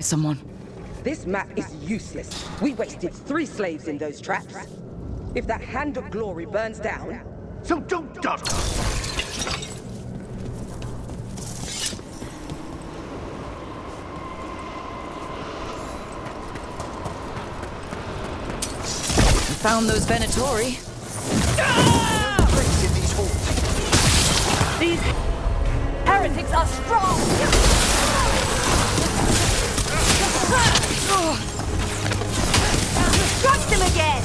someone. This map is useless. We wasted 3 slaves in those traps. If that Hand of Glory burns down... So don't duck! Found those Venatori. These heretics are strong! Strike them again!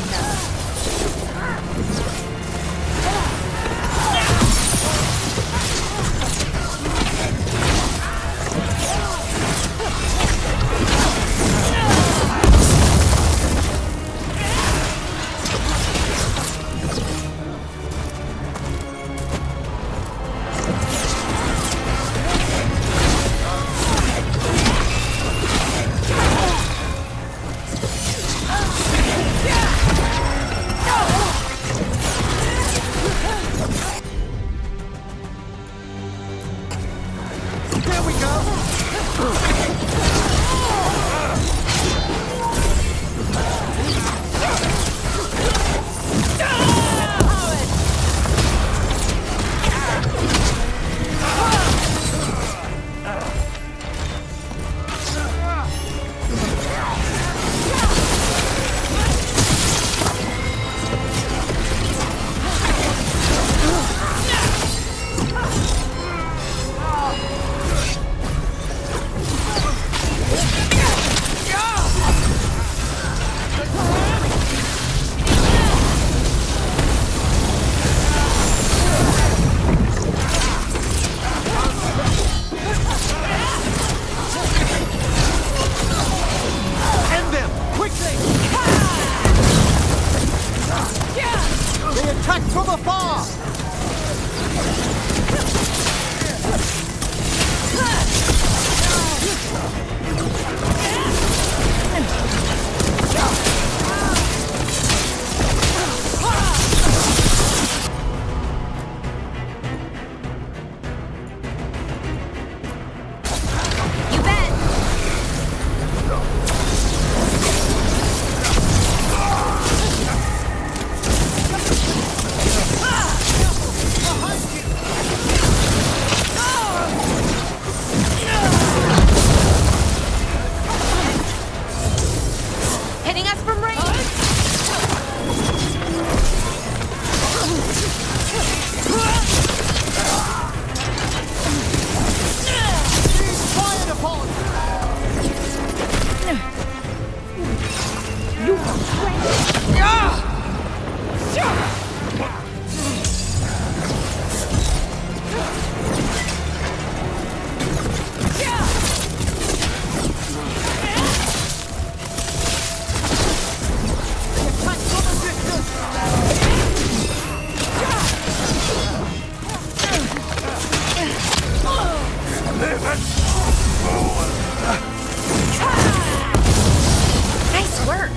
Nice work.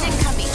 Incoming.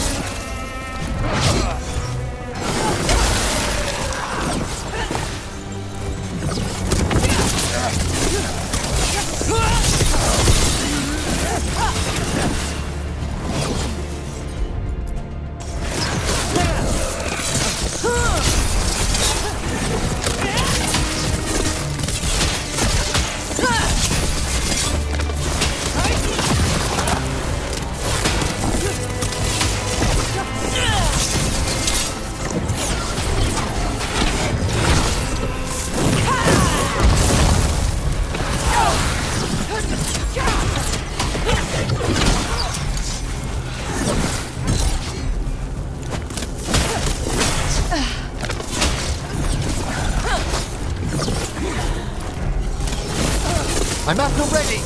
I'm after ready!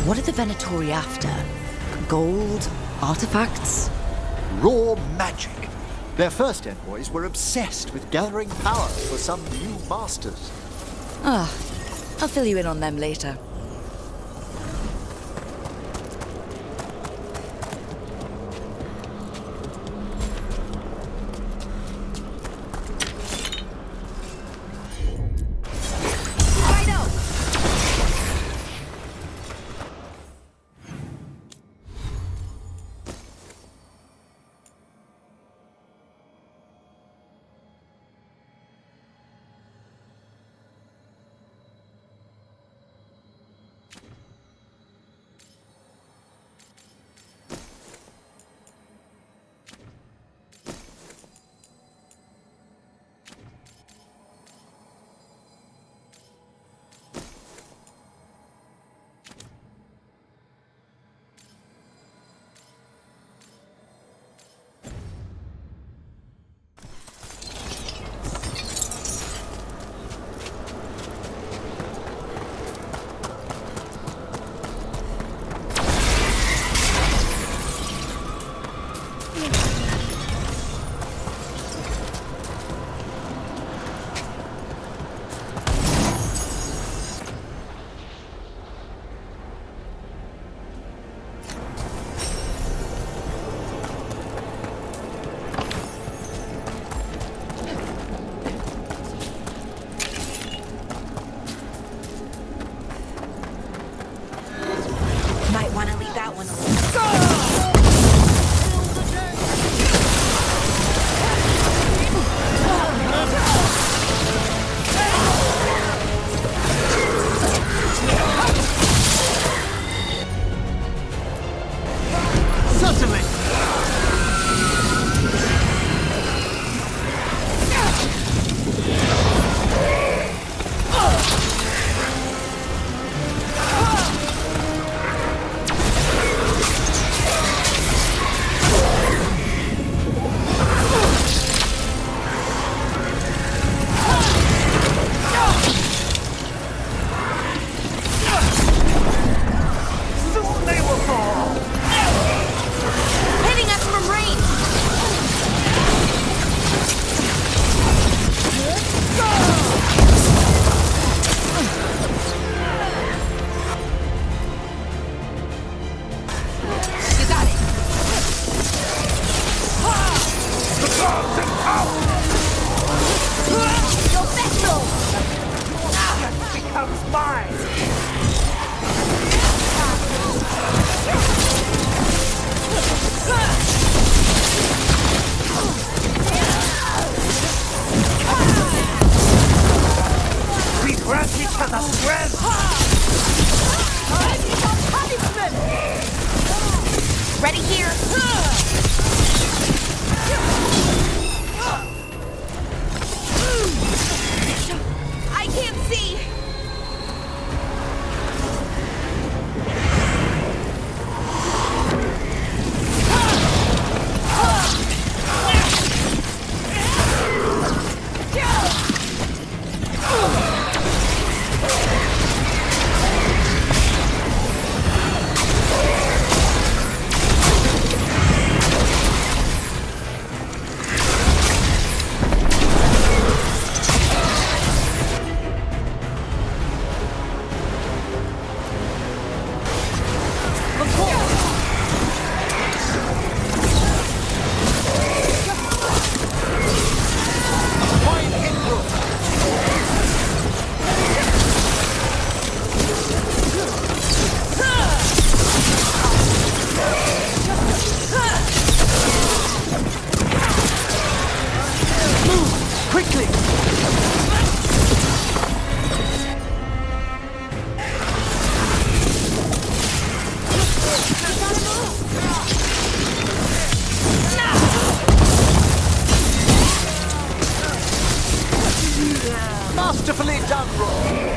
What are the Venatori after? Gold? Artifacts? Raw magic. Their first envoys were obsessed with gathering power for some new masters. Ah, I'll fill you in on them later. Might want to leave that one alone. Certainly! Soon they will fall! Hitting us from range. You got it. The gods in power Your vessel. becomes mine! We grant each other strength! Ready here. I can't see. Quickly! Masterfully done, Roy!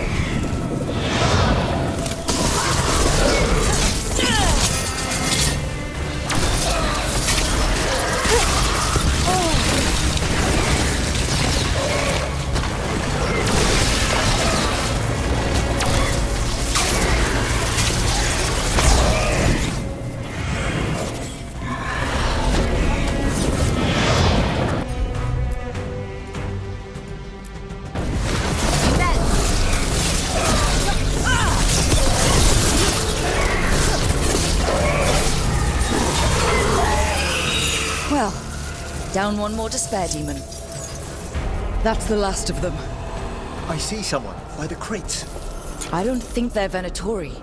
Down one more despair demon. That's the last of them. I see someone by the crates. I don't think they're Venatori.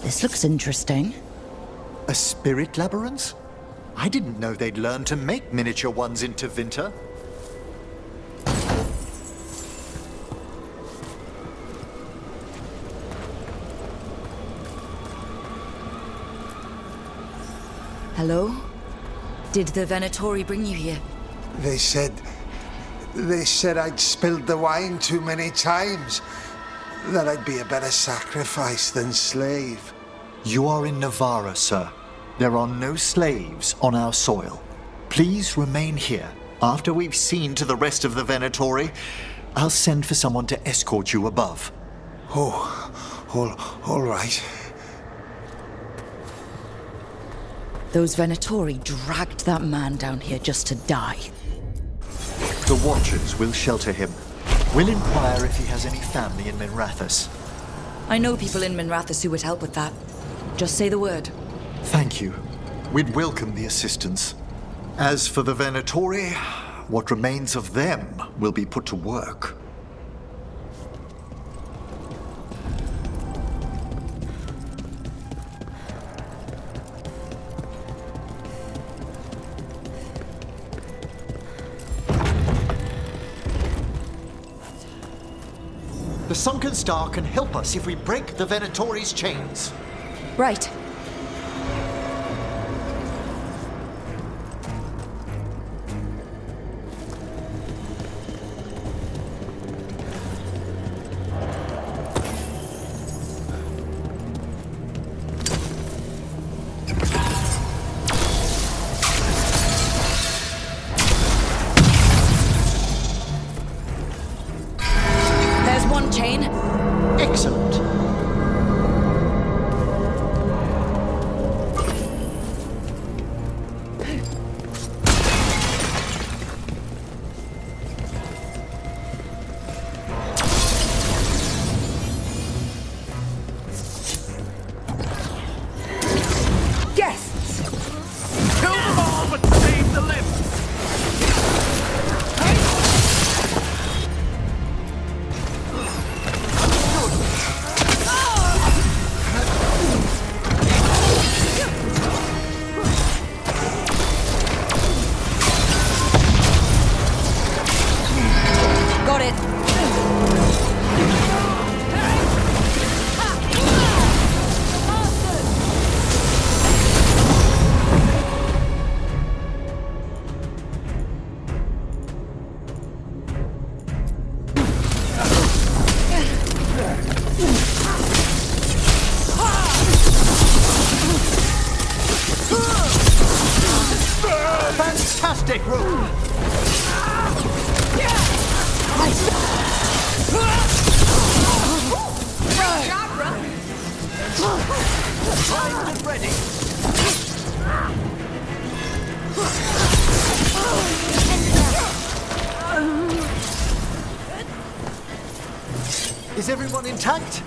This looks interesting. A spirit labyrinth? I didn't know they'd learn to make miniature ones into Vinter. Hello? Did the Venatori bring you here? They said I'd spilled the wine too many times. That I'd be a better sacrifice than slave. You are in Navarra, sir. There are no slaves on our soil. Please remain here. After we've seen to the rest of the Venatori, I'll send for someone to escort you above. All right. Those Venatori dragged that man down here just to die. The Watchers will shelter him. We'll inquire if he has any family in Minrathous. I know people in Minrathous who would help with that. Just say the word. Thank you. We'd welcome the assistance. As for the Venatori, what remains of them will be put to work. The Sunken Star can help us if we break the Venatori's chains. Right. There's one chain. Excellent. Guests! Kill them all, but save the limbs! Got it. Fantastic, Rook! Primed and ready. Is everyone intact?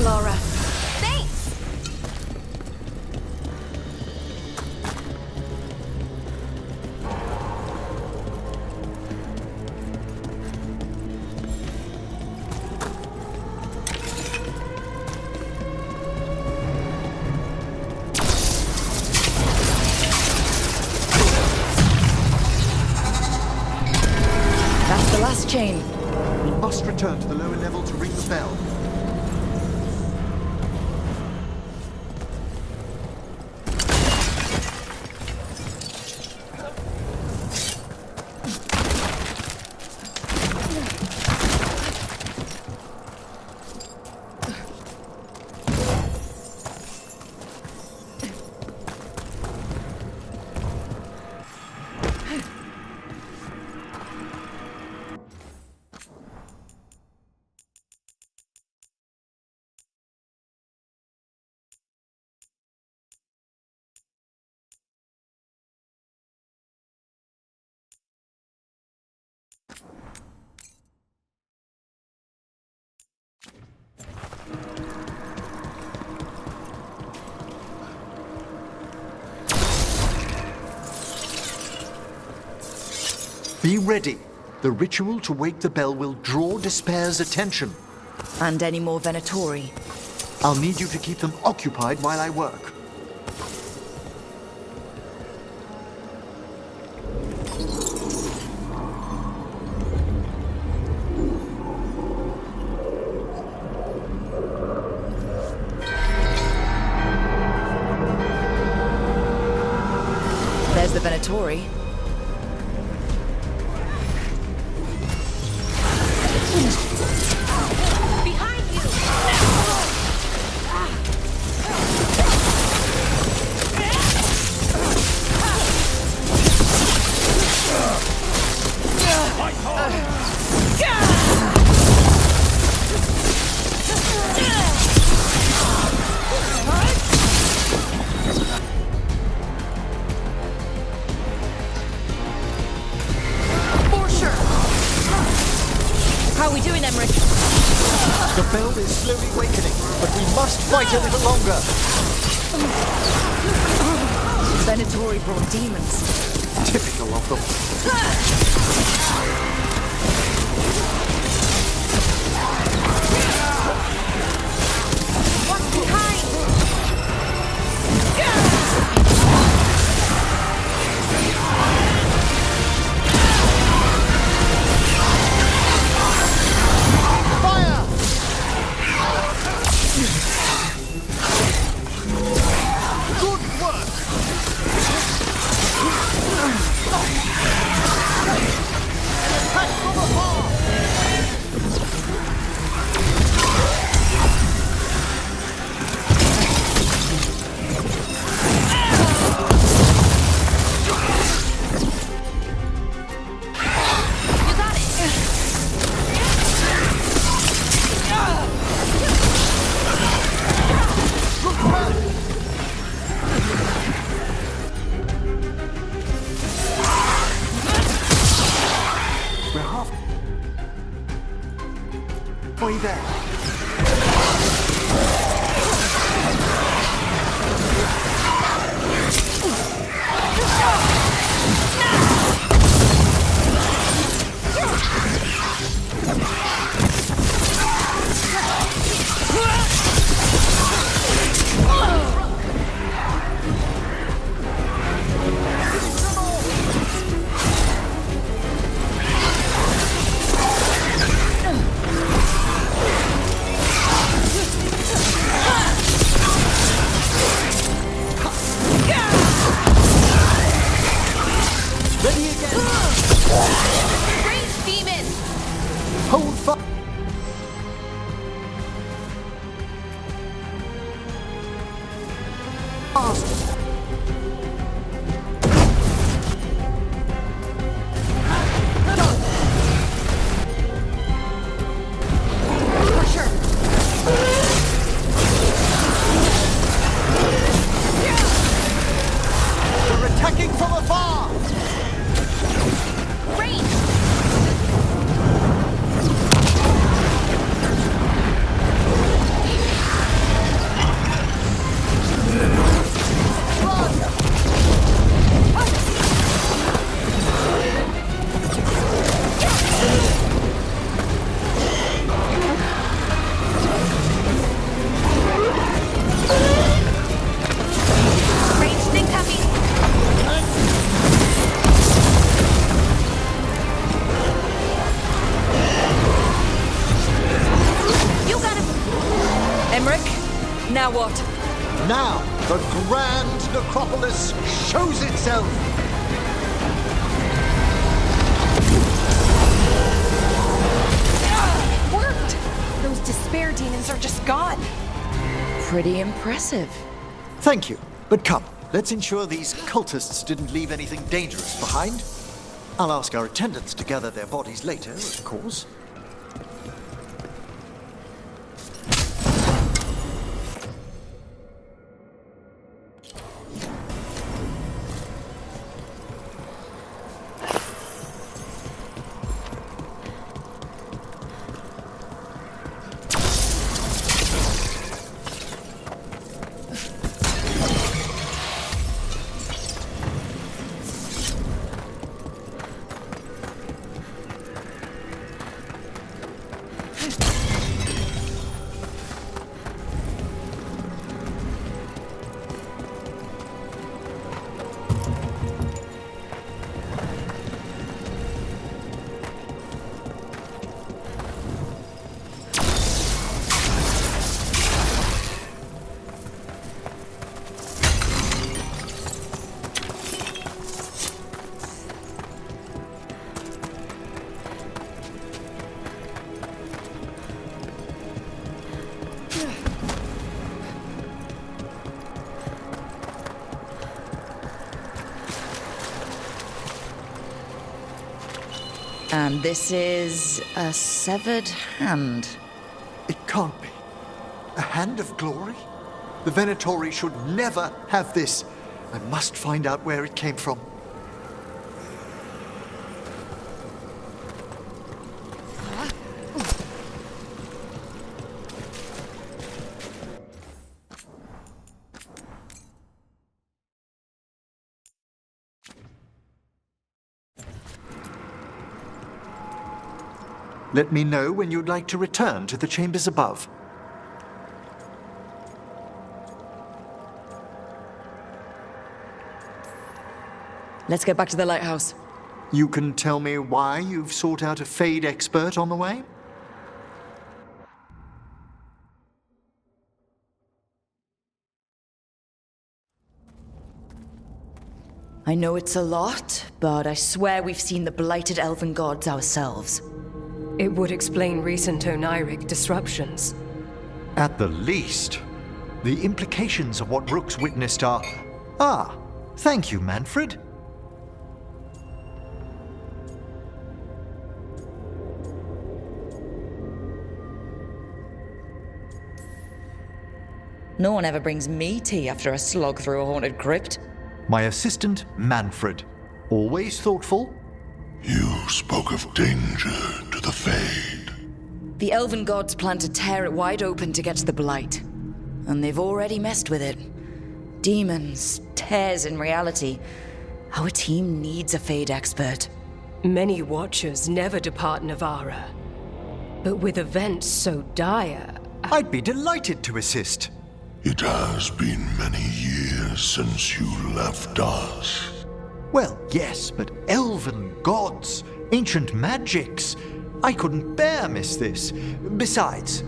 Lara. Thanks! That's the last chain. We must return to the lower level to ring the bell. Be ready. The ritual to wake the bell will draw Despair's attention. And any more Venatori. I'll need you to keep them occupied while I work. There's the Venatori. Behind you! For sure! How are we doing, Emmerich? The bell is slowly wakening, but we must fight a little longer. Venatori brought demons. Typical of them. Way there. Now what? Now, the grand necropolis shows itself! It worked! Those despair demons are just gone. Pretty impressive. Thank you, but come, let's ensure these cultists didn't leave anything dangerous behind. I'll ask our attendants to gather their bodies later, of course. And this is a severed hand. It can't be. A hand of glory? The Venatori should never have this. I must find out where it came from. Let me know when you'd like to return to the chambers above. Let's get back to the lighthouse. You can tell me why you've sought out a Fade expert on the way? I know it's a lot, but I swear we've seen the blighted elven gods ourselves. It would explain recent oniric disruptions. At the least. The implications of what Rook's witnessed are... Ah, thank you, Manfred. No one ever brings me tea after a slog through a haunted crypt. My assistant, Manfred. Always thoughtful. You spoke of danger to the Fade. The elven gods plan to tear it wide open to get to the blight. And they've already messed with it. Demons, tears in reality. Our team needs a Fade expert. Many Watchers never depart Navara. But with events so dire... I'd be delighted to assist. It has been many years since you left us. Well, yes, but elven gods, ancient magics. I couldn't bear miss this. Besides,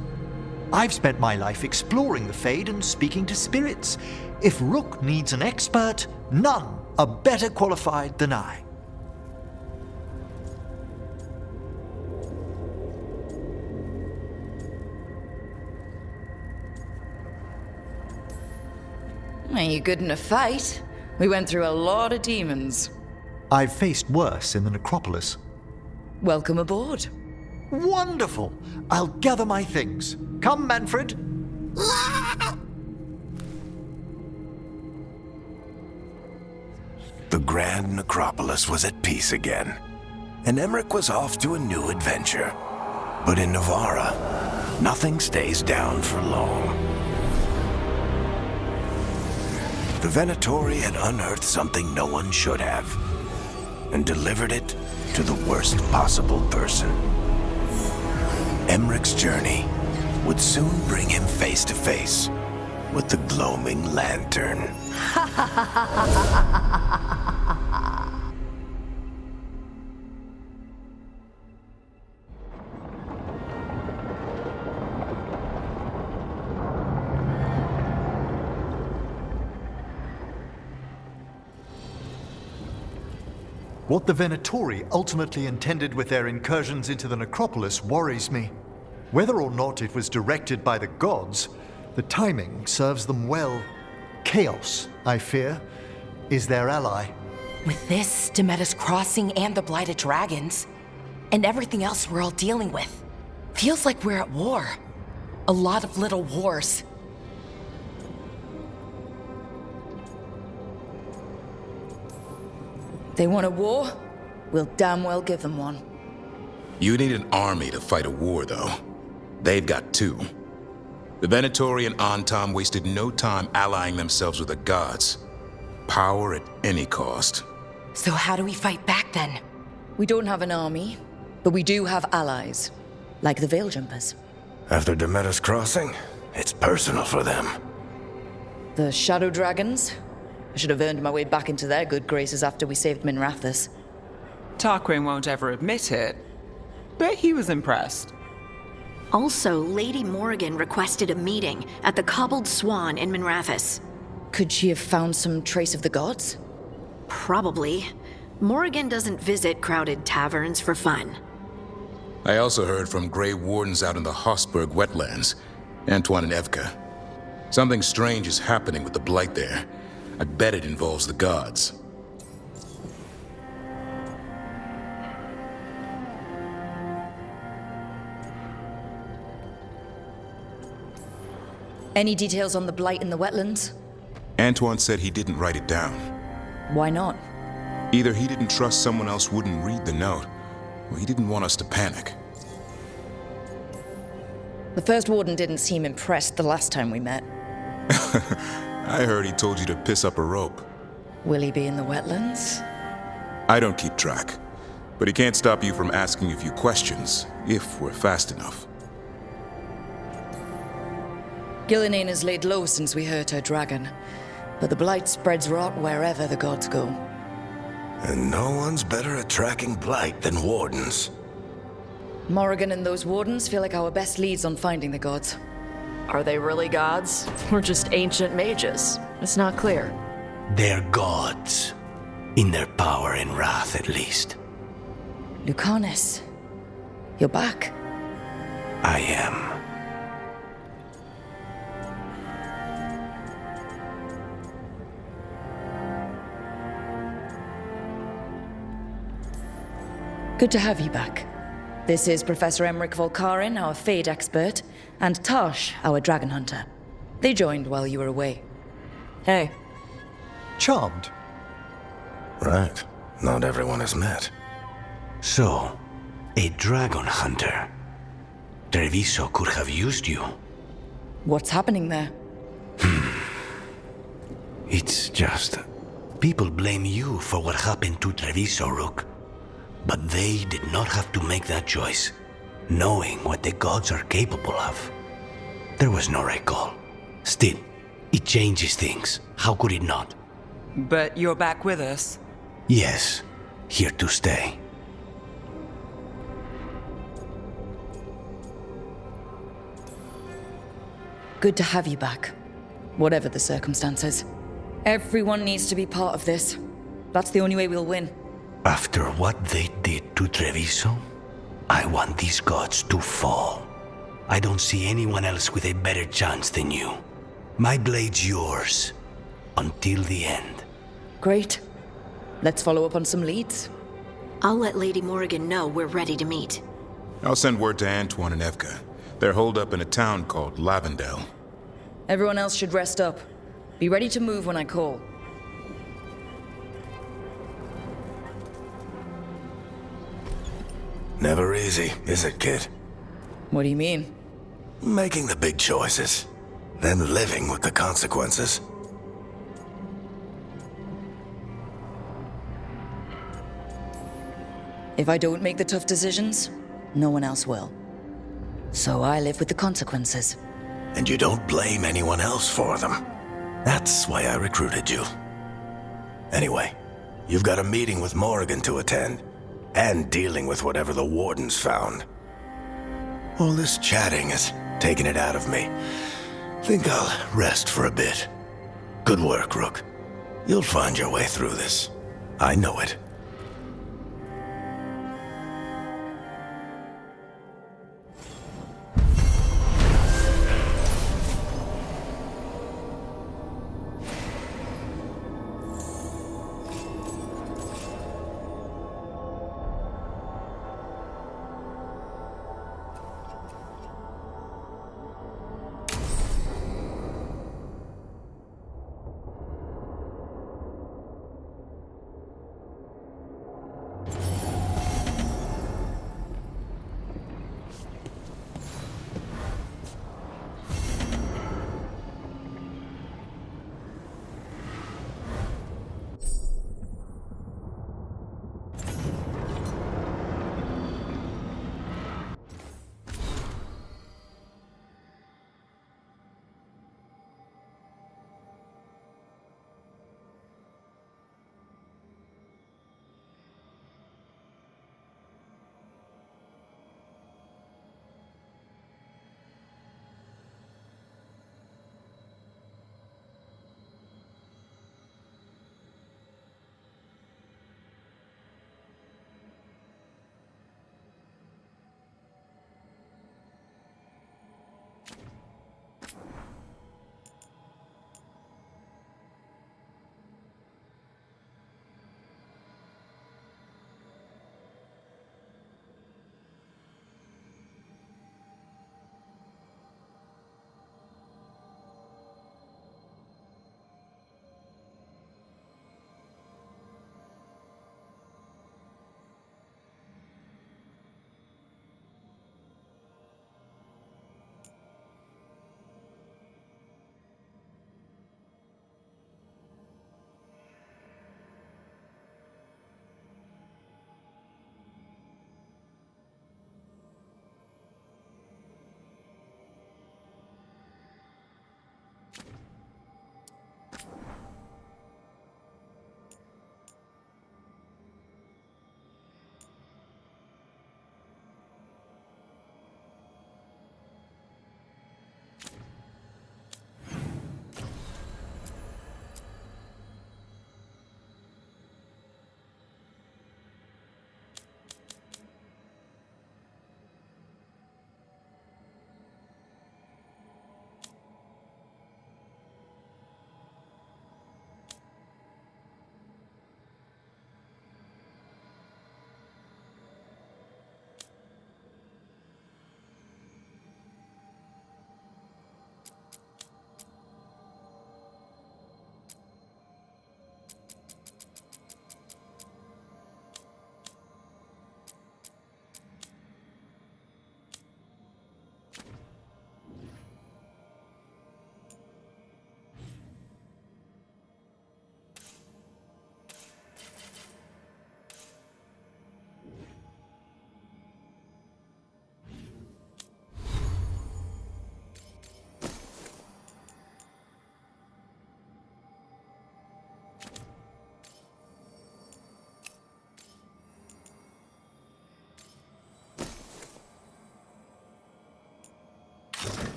I've spent my life exploring the Fade and speaking to spirits. If Rook needs an expert, none are better qualified than I. Are you good in a fight? We went through a lot of demons. I've faced worse in the necropolis. Welcome aboard. Wonderful! I'll gather my things. Come, Manfred. The grand necropolis was at peace again, and Emmerich was off to a new adventure. But in Navara, nothing stays down for long. The Venatori had unearthed something no one should have, and delivered it to the worst possible person. Emmerich's journey would soon bring him face to face with the gloaming lantern. What the Venatori ultimately intended with their incursions into the necropolis worries me. Whether or not it was directed by the gods, the timing serves them well. Chaos, I fear, is their ally. With this, Demeter's Crossing and the Blighted Dragons, and everything else we're all dealing with, feels like we're at war. A lot of little wars. They want a war? We'll damn well give them one. You need an army to fight a war, though. They've got two. The Venatori and Antam wasted no time allying themselves with the gods. Power at any cost. So how do we fight back then? We don't have an army, but we do have allies. Like the Veil Jumpers. After Demeter's Crossing, it's personal for them. The Shadow Dragons? I should have earned my way back into their good graces after we saved Minrathous. Tarquin won't ever admit it, but he was impressed. Also, Lady Morrigan requested a meeting at the Cobbled Swan in Minrathous. Could she have found some trace of the gods? Probably. Morrigan doesn't visit crowded taverns for fun. I also heard from Grey Wardens out in the Hossberg wetlands, Antoine and Evka. Something strange is happening with the Blight there. I bet it involves the gods. Any details on the Blight in the wetlands? Antoine said he didn't write it down. Why not? Either he didn't trust someone else wouldn't read the note, or he didn't want us to panic. The first warden didn't seem impressed the last time we met. I heard he told you to piss up a rope. Will he be in the wetlands? I don't keep track, but he can't stop you from asking a few questions, if we're fast enough. Gillinane has laid low since we hurt her dragon, but the Blight spreads rot wherever the gods go. And no one's better at tracking Blight than Wardens. Morrigan and those wardens feel like our best leads on finding the gods. Are they really gods? Or just ancient mages? It's not clear. They're gods. In their power and wrath, at least. Lucanus, you're back. I am. Good to have you back. This is Professor Emmerich Volkarin, our Fade expert, and Tash, our dragon hunter. They joined while you were away. Hey. Charmed. Right. Not everyone has met. So, a dragon hunter. Treviso could have used you. What's happening there? It's just... people blame you for what happened to Treviso, Rook. But they did not have to make that choice, knowing what the gods are capable of. There was no recall. Still, it changes things. How could it not? But you're back with us. Yes, here to stay. Good to have you back, whatever the circumstances. Everyone needs to be part of this. That's the only way we'll win. After what they did to Treviso, I want these gods to fall. I don't see anyone else with a better chance than you. My blade's yours, until the end. Great. Let's follow up on some leads. I'll let Lady Morrigan know we're ready to meet. I'll send word to Antoine and Evka. They're holed up in a town called Lavendel. Everyone else should rest up. Be ready to move when I call. Never easy, is it, kid? What do you mean? Making the big choices, then living with the consequences. If I don't make the tough decisions, no one else will. So I live with the consequences. And you don't blame anyone else for them. That's why I recruited you. Anyway, you've got a meeting with Morrigan to attend, and dealing with whatever the Wardens found. All this chatting has taken it out of me. Think I'll rest for a bit. Good work, Rook. You'll find your way through this. I know it.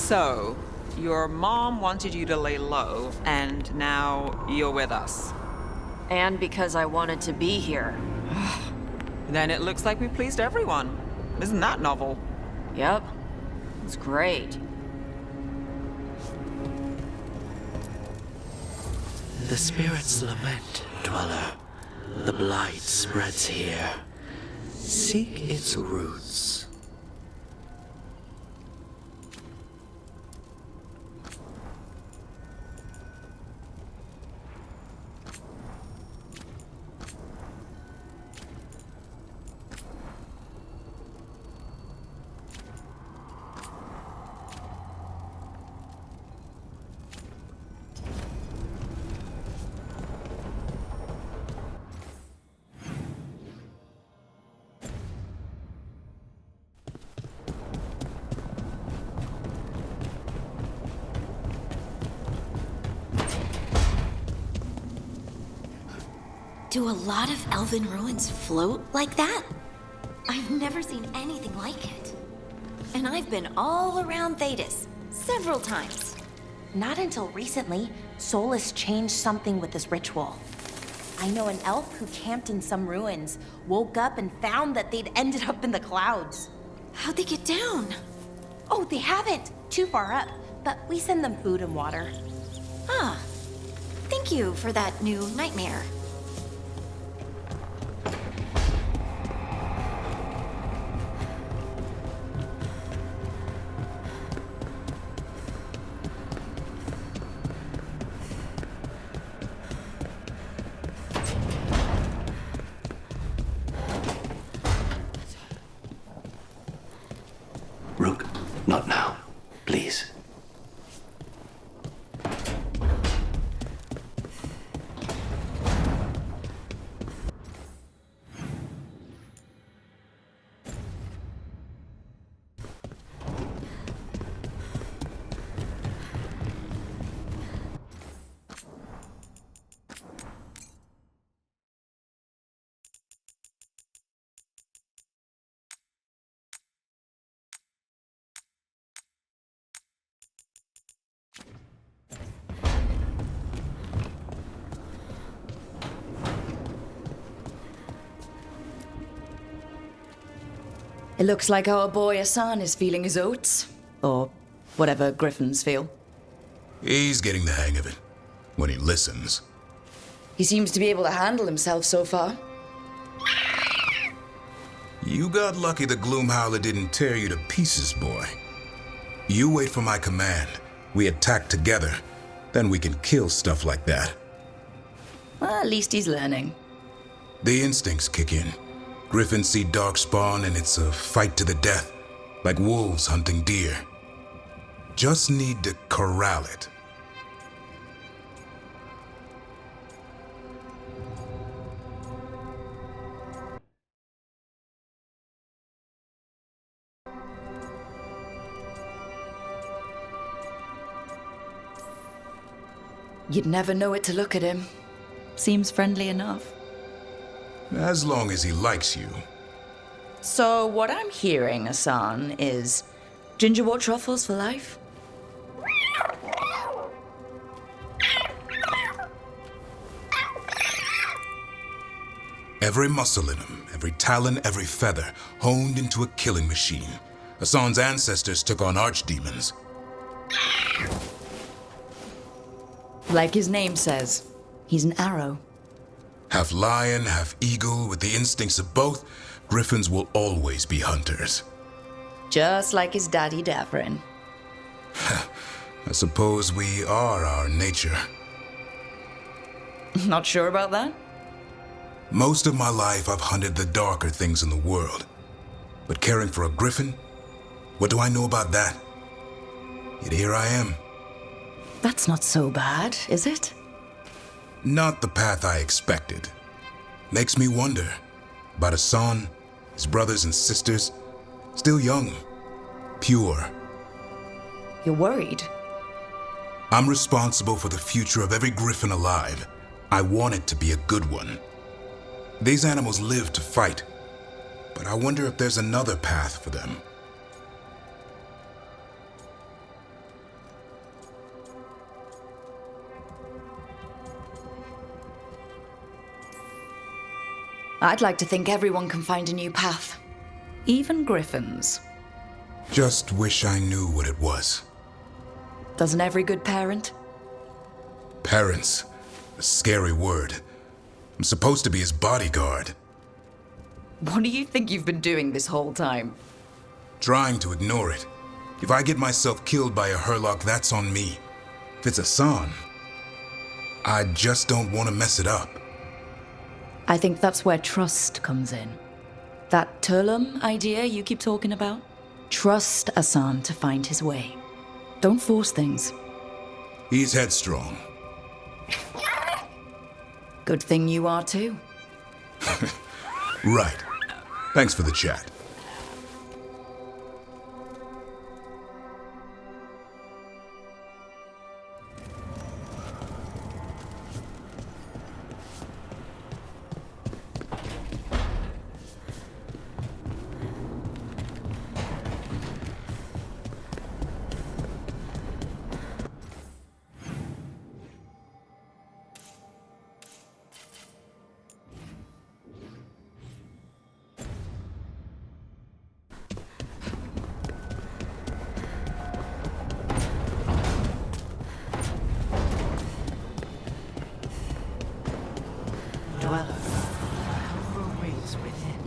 So, your mom wanted you to lay low, and now you're with us. And because I wanted to be here. Then it looks like we pleased everyone. Isn't that novel? Yep. It's great. The spirits lament, dweller. The blight spreads here. Seek its roots. Do a lot of elven ruins float like that? I've never seen anything like it. And I've been all around Thedas, several times. Not until recently, Solus changed something with this ritual. I know an elf who camped in some ruins, woke up and found that they'd ended up in the clouds. How'd they get down? Oh, they haven't. Too far up, but we send them food and water. Ah, thank you for that new nightmare. Rook, not now. Please. It looks like our boy Hassan is feeling his oats. Or whatever griffins feel. He's getting the hang of it. When he listens. He seems to be able to handle himself so far. You got lucky the Gloomhowler didn't tear you to pieces, boy. You wait for my command. We attack together. Then we can kill stuff like that. Well, at least he's learning. The instincts kick in. Griffins see darkspawn and it's a fight to the death. Like wolves hunting deer. Just need to corral it. You'd never know it to look at him. Seems friendly enough. As long as he likes you. So what I'm hearing, Hassan, is gingerwort truffles for life? Every muscle in him, every talon, every feather, honed into a killing machine. Hassan's ancestors took on archdemons. Like his name says, he's an arrow. Half lion, half eagle, with the instincts of both, griffins will always be hunters. Just like his daddy Davrin. I suppose we are our nature. Not sure about that? Most of my life I've hunted the darker things in the world. But caring for a griffin? What do I know about that? Yet here I am. That's not so bad, is it? Not the path I expected. Makes me wonder about Hassan, his brothers and sisters, still young, pure. You're worried? I'm responsible for the future of every griffin alive. I want it to be a good one. These animals live to fight, but I wonder if there's another path for them. I'd like to think everyone can find a new path. Even griffins. Just wish I knew what it was. Doesn't every good parent? Parents. A scary word. I'm supposed to be his bodyguard. What do you think you've been doing this whole time? Trying to ignore it. If I get myself killed by a Herlock, that's on me. If it's Hassan, I just don't want to mess it up. I think that's where trust comes in. That Turlum idea you keep talking about? Trust Hassan to find his way. Don't force things. He's headstrong. Good thing you are too. Right. Thanks for the chat. Dweller, who waits within?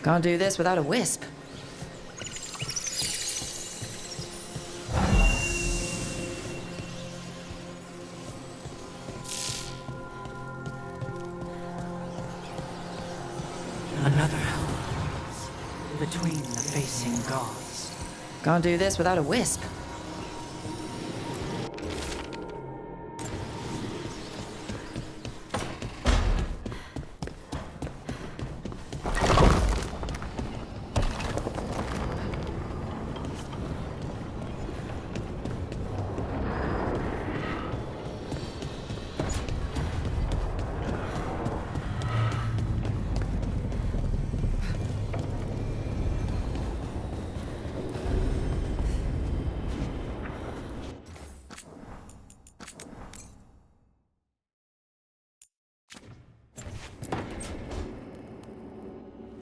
Can't do this without a wisp. Another hell between the facing gods. Can't do this without a wisp.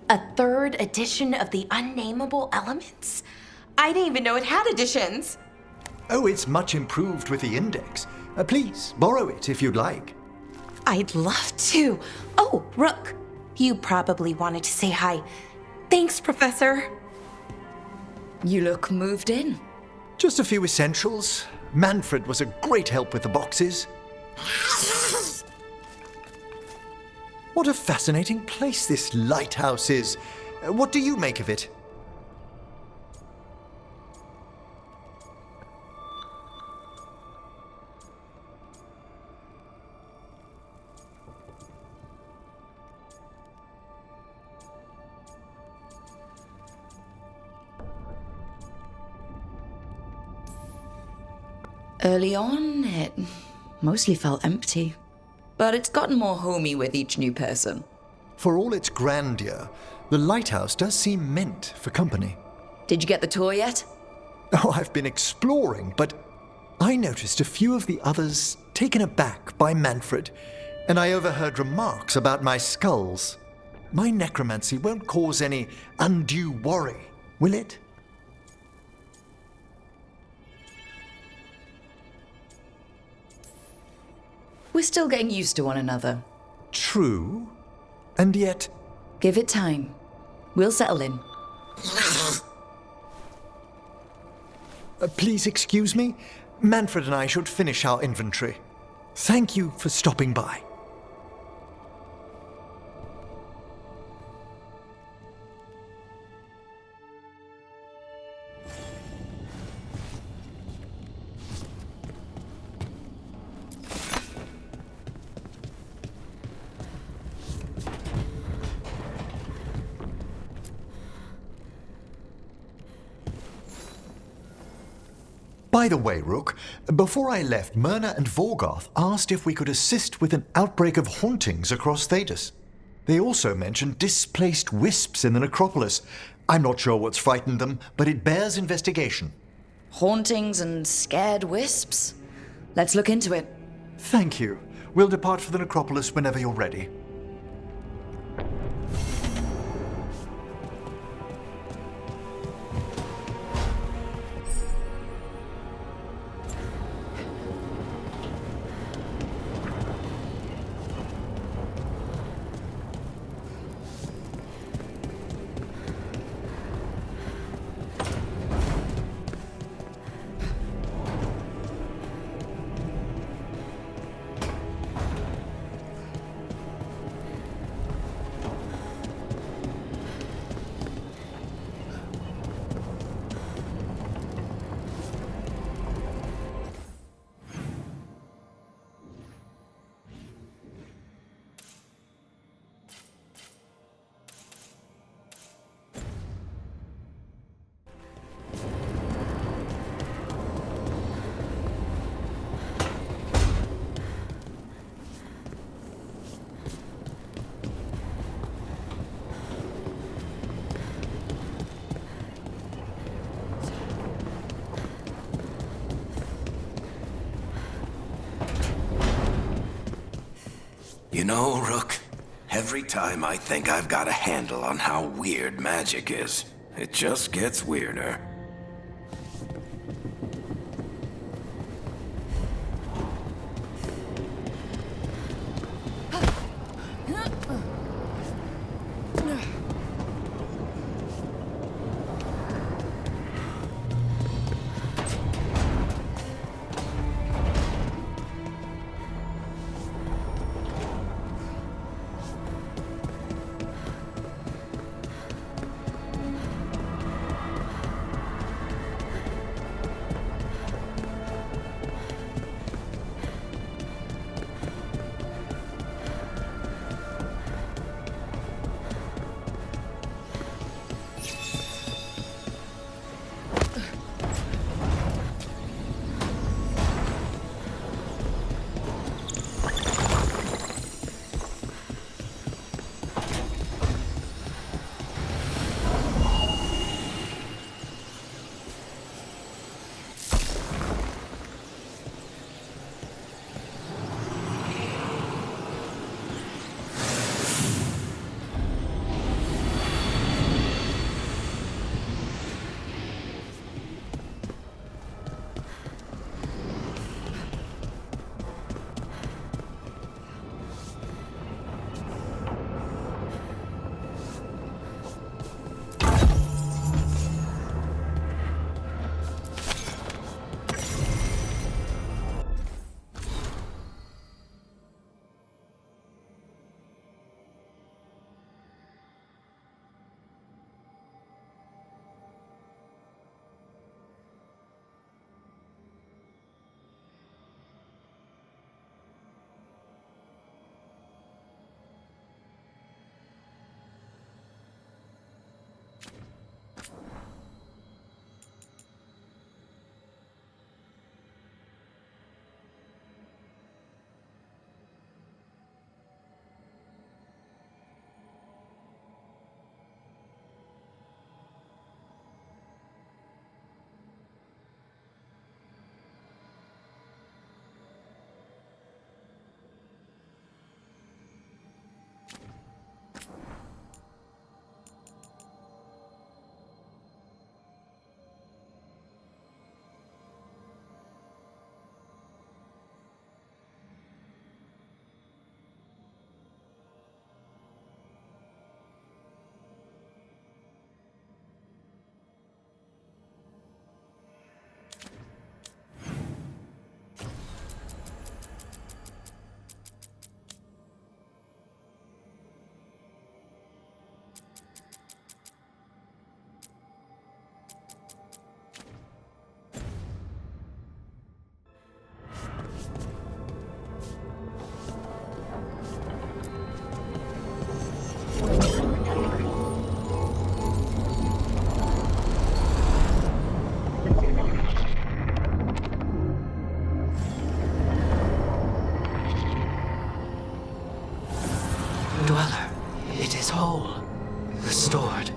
A third edition of the Unnameable Elements? I didn't even know it had editions. Oh, it's much improved with the index. Please, borrow it if you'd like. I'd love to. Oh, Rook, you probably wanted to say hi. Thanks, Professor. You look moved in. Just a few essentials. Manfred was a great help with the boxes. What a fascinating place this lighthouse is. What do you make of it? Early on, it mostly felt empty. But it's gotten more homey with each new person. For all its grandeur, the lighthouse does seem meant for company. Did you get the tour yet? Oh, I've been exploring, but I noticed a few of the others taken aback by Manfred, and I overheard remarks about my skulls. My necromancy won't cause any undue worry, will it? We're still getting used to one another. True. And yet... Give it time. We'll settle in. Please excuse me. Manfred and I should finish our inventory. Thank you for stopping by. By the way, Rook, before I left, Myrna and Vorgoth asked if we could assist with an outbreak of hauntings across Thedas. They also mentioned displaced wisps in the necropolis. I'm not sure what's frightened them, but it bears investigation. Hauntings and scared wisps? Let's look into it. Thank you. We'll depart for the necropolis whenever you're ready. You know, Rook, every time I think I've got a handle on how weird magic is, it just gets weirder. Dweller, it is whole, restored.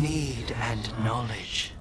Need and knowledge.